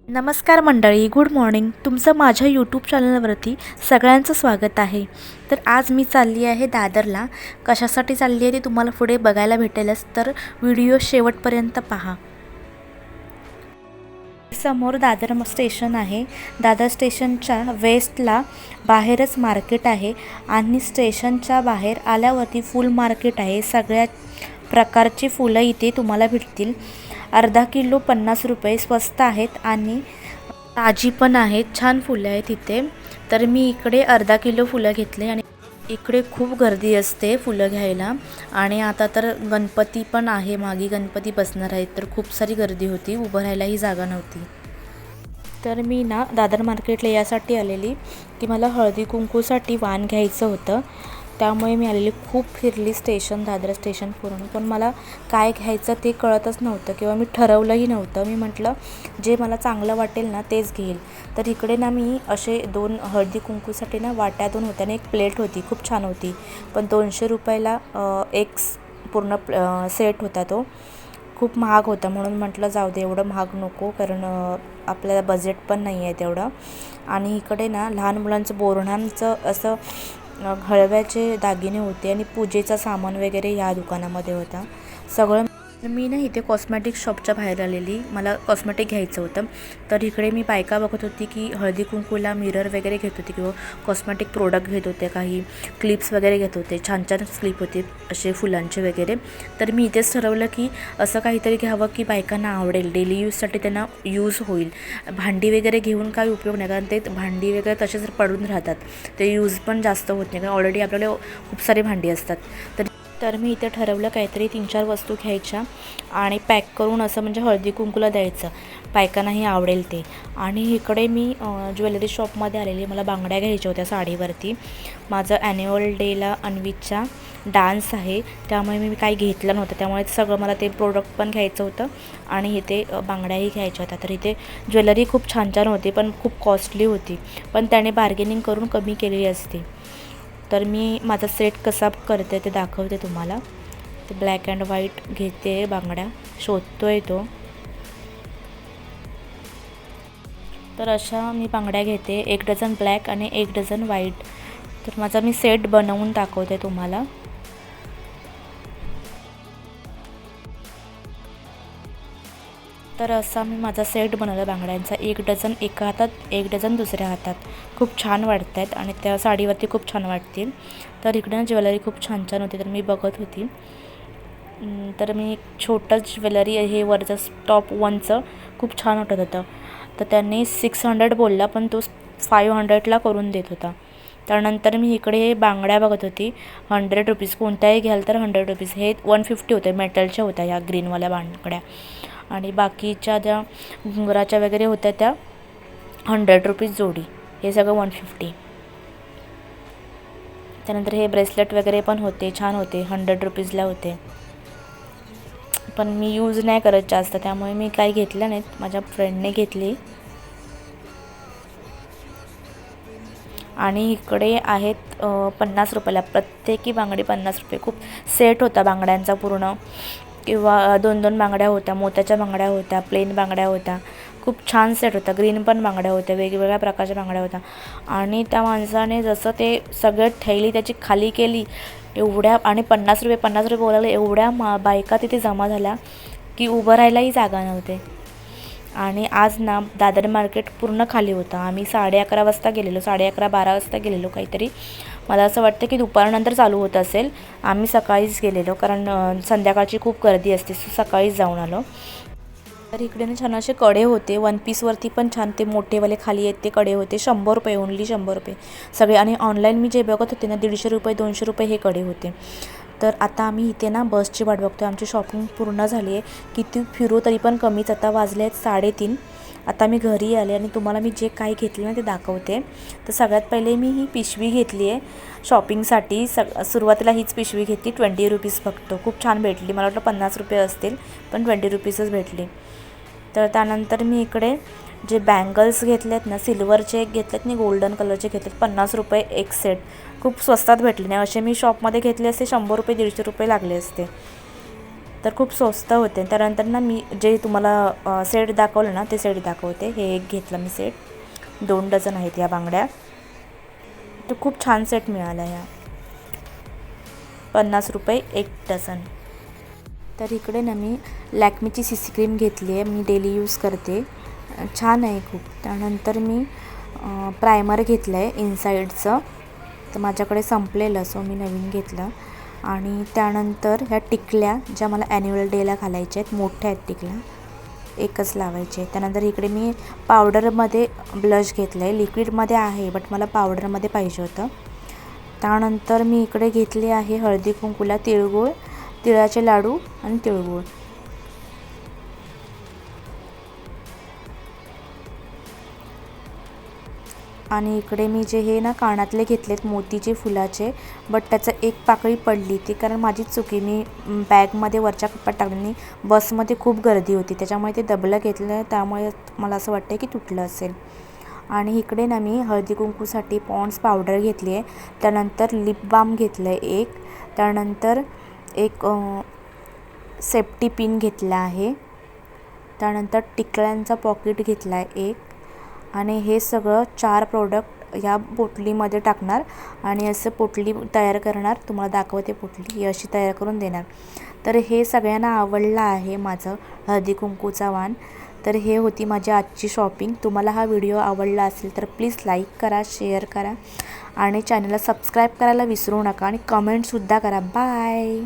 नमस्कार मंडळी, good morning. तुमचं माझ्या यूट्यूब चॅनलवरती सगळ्यांचं स्वागत आहे. तर आज मी चालली आहे दादरला. कशासाठी चालली आहे ते तुम्हाला पुढे बघायला भेटेलच, तर व्हिडिओ शेवटपर्यंत पहा. समोर दादर स्टेशन आहे. दादर स्टेशनच्या वेस्टला बाहेरच मार्केट आहे आणि स्टेशनच्या बाहेर आल्यावरती फुल मार्केट आहे. सगळ्या प्रकारची फुलं इथे तुम्हाला भेटतील. अर्धा किलो 50 रुपये, स्वस्त आहेत आणि ताजी पण आहेत. छान फुलं आहेत इथे. तर मी इकडे अर्धा किलो फुलं घेतले आणि इकडे खूप गर्दी असते फुलं घ्यायला. आणि आता तर गणपती पण आहे, मागे गणपती बसणार आहेत, तर खूप सारी गर्दी होती, उभं राहायलाही जागा नव्हती. तर मी ना दादर मार्केटला यासाठी आलेली की मला हळदी कुंकूसाठी वाण घ्यायचं होतं. त्यामुळे मी आलेली. खूप फिरली स्टेशन, दादर स्टेशन पूर्ण, पण मला काय घ्यायचं ते कळतच नव्हतं किंवा मी ठरवलंही नव्हतं. मी म्हटलं जे मला चांगलं वाटेल ना तेच घेईल. तर इकडे ना मी असे 2 हळदी कुंकूसाठी ना वाट्या 2 होत्या आणि एक प्लेट होती, खूप छान होती. पण 200 रुपयाला एक पूर्ण सेट होता. तो खूप महाग होता म्हणून म्हटलं जाऊ दे, एवढं महाग नको, कारण आपल्याला बजेट पण नाही आहे तेवढं. आणि इकडे ना लहान मुलांचं बोरणांचं असं हळव्याचे दागिने होते आणि पूजेचा सामान वगैरे या दुकानामध्ये होता सगळं. मी ना इथे कॉस्मॅटिक शॉपच्या बाहेर आलेली, मला कॉस्मॅटिक घ्यायचं होतं. तर इकडे मी बायका बघत होती की हळदी कुंकूला मिरर वगैरे घेत होते किंवा कॉस्मॅटिक प्रोडक्ट घेत होते, काही क्लिप्स वगैरे घेत होते. छान छान क्लिप होते असे फुलांचे वगैरे. तर मी इथेच ठरवलं की असं काहीतरी घ्यावं की बायकांना आवडेल, डेली यूजसाठी त्यांना यूज होईल. भांडी वगैरे घेऊन काही उपयोग नाही, कारण ते भांडी वगैरे तसेच पडून राहतात, ते यूज पण जास्त होत नाही, कारण ऑलरेडी आपल्याला खूप सारी भांडी असतात. तर मी इथे ठरवलं काहीतरी 3-4 वस्तू घ्यायच्या आणि पॅक करून असं म्हणजे हळदी कुंकूला द्यायचं, बायकांनाही आवडेल ते. आणि इकडे मी ज्वेलरी शॉपमध्ये आलेली. मला बांगड्या घ्यायच्या होत्या साडीवरती. माझं ॲन्युअल डेला अन्वीचा डान्स आहे, त्यामुळे मी काही घेतलं नव्हतं, त्यामुळे सगळं मला ते प्रोडक्ट पण घ्यायचं होतं आणि इथे बांगड्याही घ्यायच्या होत्या. तर इथे ज्वेलरी खूप छान छान होती, पण खूप कॉस्टली होती, पण त्याने बार्गेनिंग करून कमी केलेली असते. तर मी माझा सेट कसा करते ते दाखवते तुम्हाला. ते ब्लॅक अँड व्हाईट घेते बांगड्या, शोधतो आहे तो. तर अशा मी बांगड्या घेते, 1 डझन ब्लॅक आणि 1 डझन व्हाईट. तर माझा मी सेट बनवून दाखवते तुम्हाला. तर असा मी माझा सेट बनवला बांगड्यांचा, 1 डझन एका हातात, 1 डझन दुसऱ्या हातात. खूप छान वाटत आहेत आणि त्या साडीवरती खूप छान वाटतील. तर इकडे ज्वेलरी खूप छान छान होती, तर मी बघत होती. तर मी एक छोटं ज्वेलरी हे वरचं टॉप 1चं खूप छान वाटत होतं. तर त्यांनी 600 बोलला, पण तो 500ला करून देत होता. त्यानंतर मी इकडे बांगड्या बघत होती, 100 रुपीज, कोणत्याही घ्याल तर 100 रुपीज. हे 150 होते, मेटलच्या होत्या ह्या ग्रीनवाल्या बांगड्या. आणि बाकीच्या ज्या घुंगराच्या वगैरे होत्या त्या 100 रुपीज जोडी. हे सगळं 150. त्यानंतर हे ब्रेसलेट वगैरे पण होते, छान होते, 100 रुपीजला होते. पण मी यूज नाही करत जास्त, त्यामुळे मी काही घेतलं नाहीत, माझ्या फ्रेंडने घेतली. आणि इकडे आहेत 50 रुपयाला प्रत्येकी बांगडी, 50 रुपये. खूप सेट होता बांगड्यांचा पूर्ण, किंवा 2-2 बांगड्या होत्या, मोत्याच्या बांगड्या होत्या, प्लेन बांगड्या होत्या. खूप छान सेट होता. ग्रीन पण बांगड्या होत्या, वेगवेगळ्या प्रकारच्या बांगड्या होत्या. आणि त्या माणसाने जसं ते सगळं थैली त्याची खाली केली, एवढ्या, आणि 50 रुपये बोलायला एवढ्या बायका तिथे जमा झाल्या की उभं राहायलाही जागा नव्हते. आणि आज ना दादर मार्केट पूर्ण खाली होतं. आम्ही 11:30 वाजता गेलेलो, 11:30-12 वाजता गेलेलो काहीतरी. मला असं वाटतं की दुपारनंतर चालू होत असेल. आम्ही सकाळीच गेलेलो, कारण संध्याकाळची खूप गर्दी असते, सकाळीच जाऊन आलो. तर इकडे ना छान असे कडे होते, 1 पीसवरती पण छान ते मोठेवाले खाली आहेत ते कडे होते. 100 रुपये, ओनली 100 रुपये सगळे. आणि ऑनलाईन मी जे बघत होते ना, 150 रुपये 200 रुपये हे कडे होते. तर आता आम्ही इथे ना बसची वाट बघतो. आमची शॉपिंग पूर्ण झाली आहे, किती फिरू तरी पण कमीच. आता वाजले आहेत 3:30. आता मी घरी आले आणि तुम्हाला मी जे काही घेतले ना ते दाखवते. तर सगळ्यात पहिले मी ही पिशवी घेतली आहे शॉपिंगसाठी. सुरुवातीला हीच पिशवी घेतली, 20 रुपीज फक्त. खूप छान भेटली, मला वाटलं 50 रुपये असतील, पण 20 रुपीजच भेटली. तर त्यानंतर मी इकडे जे बँगल्स घेतलेत ना, सिल्वरचे एक घेतलेत आणि गोल्डन कलरचे घेतलेत, 50 रुपये एक सेट. खूप स्वस्तात भेटले नाही, असे मी शॉपमध्ये घेतले असते 100 रुपये 150 रुपये लागले असते. तर खूप स्वस्त होते. त्यानंतर ना मी जे तुम्हाला सेट दाखवलं ना ते सेट दाखवते. हे एक घेतलं मी सेट, 2 डझन आहेत या बांगड्या. तर खूप छान सेट मिळाला ह्या, 50 रुपये 1 डझन. तर इकडे ना मी लॅक्मेची CC क्रीम घेतली आहे, मी डेली यूज करते, छान आहे खूप. त्यानंतर मी प्रायमर घेतलं आहे इनसाईडचं, तर माझ्याकडे संपलेलं सो मी नवीन घेतलं. आणि त्यानंतर ह्या टिकल्या ज्या मला ॲन्युअल डेला घालायच्या आहेत, मोठ्या आहेत टिकल्या, एकच लावायचे आहे. त्यानंतर इकडे मी पावडरमध्ये ब्लश घेतलं आहे, लिक्विडमध्ये आहे बट मला पावडरमध्ये पाहिजे होतं. त्यानंतर मी इकडे घेतले आहे हळदी कुंकूला तिळगुळ, तिळाचे लाडू आणि तिळगुळ. आणि इकडे मी जे हे ना कानातले घेतलेत मोतीचे फुलाचे, बट त्याचं एक पाकळी पडली, ती कारण माझीच चुकी, मी बॅगमध्ये वरच्या कप्प्यात टाकली. बसमध्ये खूप गर्दी होती त्याच्यामुळे ते दबलं घेतलं, त्यामुळे मला असं वाटतं की तुटलं असेल. आणि इकडे ना मी हळदी कुंकूसाठी पॉन्ड्स पावडर घेतली आहे. त्यानंतर लिप बाम घेतलं आहे एक. त्यानंतर एक सेफ्टी पिन घेतला आहे. त्यानंतर टिकल्यांचा पॉकेट घेतला आहे एक. आणि हे सगळं 4 प्रोडक्ट ह्या पोटलीमध्ये टाकणार आणि असं पोटली तयार करणार. तुम्हाला दाखवते पोटली ही अशी तयार करून देणार. तर हे सगळ्यांना आवडलं आहे माझं हळदी कुंकूचा वाण. तर हे होती माझी आजची शॉपिंग. तुम्हाला हा व्हिडिओ आवडला असेल तर प्लीज लाईक करा, शेअर करा आणि चॅनलला सबस्क्राईब करायला विसरू नका आणि कमेंटसुद्धा करा. बाय.